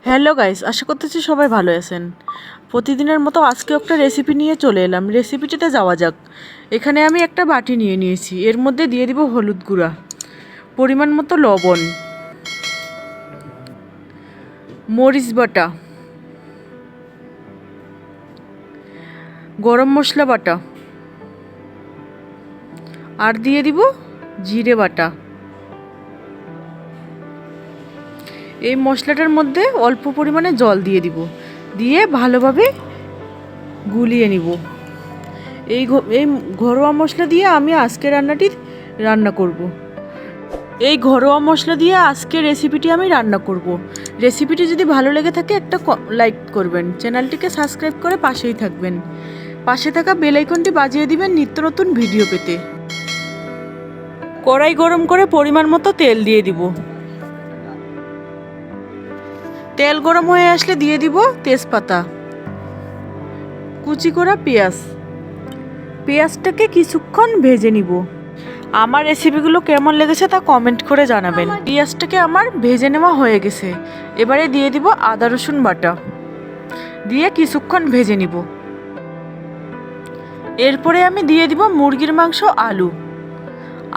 Hello guys, আশা করতেছি সবাই ভালো আছেন। প্রতিদিনের মতো আজকে একটা রেসিপি নিয়ে চলে এলাম। রেসিপিটিতে যাওয়া যাক। এখানে আমি একটা বাটি নিয়ে নিয়েছি, এর মধ্যে দিয়ে দিব হলুদ গুঁড়া, পরিমাণ মতো লবণ, মরিচ বাটা, গরম মশলা বাটা, আর দিয়ে দিব জিরে বাটা। এই মশলাটার মধ্যে অল্প পরিমাণে জল দিয়ে দিব, দিয়ে ভালোভাবে গুলিয়ে নিব। এই ঘরোয়া মশলা দিয়ে আমি আজকে রান্না করব। এই ঘরোয়া মশলা দিয়ে আজকে রেসিপিটি আমি রান্না করব। রেসিপিটি যদি ভালো লেগে থাকে একটা লাইক করবেন, চ্যানেলটিকে সাবস্ক্রাইব করে পাশেই থাকবেন, পাশে থাকা বেল আইকনটি বাজিয়ে দিবেন নিত্য নতুন ভিডিও পেতে। কড়াই গরম করে পরিমাণ মতো তেল দিয়ে দিব। তেল গরম হয়ে আসলে দিয়ে দিব তেজপাতা, কুচি করা পেঁয়াজটাকে কিছুক্ষণ ভেজে নিব। আমার রেসিপিগুলো কেমন লেগেছে তা কমেন্ট করে জানাবেন। পেঁয়াজটাকে আমার ভেজে নেওয়া হয়ে গেছে। এবারে দিয়ে দিব আদা রসুন বাটা, দিয়ে কিছুক্ষণ ভেজে নিব। এরপরে আমি দিয়ে দিব মুরগির মাংস,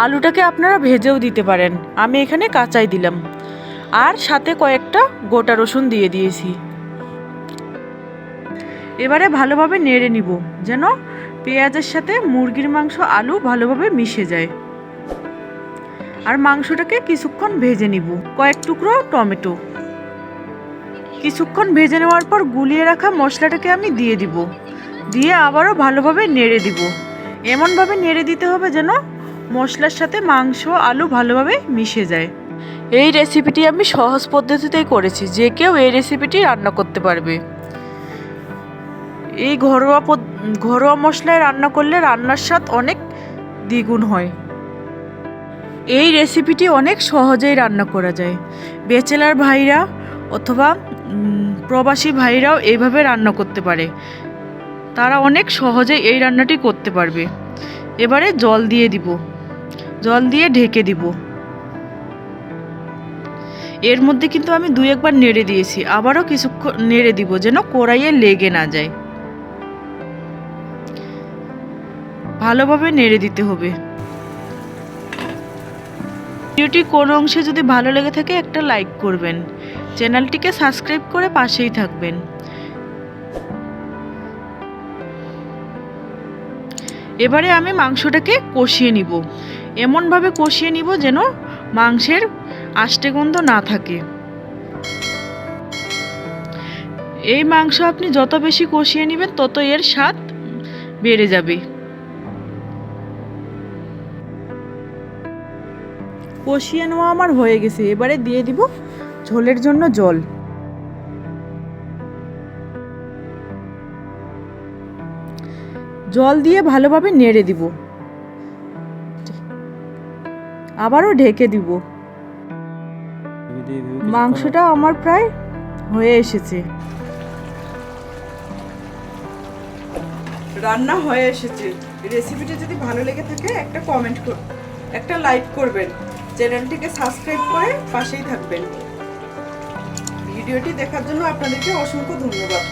আলুটাকে আপনারা ভেজেও দিতে পারেন, আমি এখানে কাঁচাই দিলাম। আর সাথে কয়েকটা গোটা রসুন দিয়ে দিয়েছি। এবারে ভালোভাবে নেড়ে নিব যেন পেঁয়াজের সাথে মুরগির মাংস, আলু ভালোভাবে মিশে যায়। আর মাংসটাকে কিছুক্ষণ ভেজে নিব। কয়েক টুকরো টমেটো কিছুক্ষণ ভেজে নেওয়ার পর গুলিয়ে রাখা মশলাটাকে আমি দিয়ে দিব, দিয়ে আবারও ভালোভাবে নেড়ে দিব। এমনভাবে নেড়ে দিতে হবে যেন মশলার সাথে মাংস, আলু ভালোভাবে মিশে যায়। এই রেসিপিটি আমি সহজ পদ্ধতিতেই করেছি, যে কেউ এই রেসিপিটি রান্না করতে পারবে। এই ঘরোয়া মশলায় রান্না করলে রান্নার স্বাদ অনেক দ্বিগুণ হয়। এই রেসিপিটি অনেক সহজেই রান্না করা যায়। ব্যাচেলার ভাইরা অথবা প্রবাসী ভাইরাও এইভাবে রান্না করতে পারে, তারা অনেক সহজেই এই রান্নাটি করতে পারবে। এবারে জল দিয়ে দিব, জল দিয়ে ঢেকে দিব। এর মধ্যে কিন্তু আমি 2-1 বার নেড়ে দিয়েছি, আবারও কিছুক্ষণ নেড়ে দিব যেন কড়াইয়ে লেগে না যায়। ভালোভাবে নেড়ে দিতে হবে। ভিডিওটি কোনো অংশে যদি ভালো লেগে থাকে একটা লাইক করবেন, চ্যানেলটিকে সাবস্ক্রাইব করে পাশেই থাকবেন। এবারে আমি মাংসটাকে কষিয়ে নিব, এমনভাবে কষিয়ে নিব যেন মাংসের আষ্টে গন্ধ না থাকে। এই মাংস আপনি যত বেশি কষিয়ে নেবেন তত এর স্বাদ বেড়ে যাবে। কষিয়ে নেওয়া আমার হয়ে গেছে। এবারে দিয়ে দিব ঝোলের জন্য জল। জল দিয়ে ভালোভাবে নেড়ে দিব, আবারও ঢেকে দিব। মাংসটা আমার প্রায় হয়ে এসেছে, রান্না হয়ে এসেছে। রেসিপিটা যদি ভালো লেগে থাকে একটা লাইক করবেন, চ্যানেলটিকে সাবস্ক্রাইব করে পাশেই থাকবেন। ভিডিওটি দেখার জন্য আপনাদেরকে অসংখ্য ধন্যবাদ।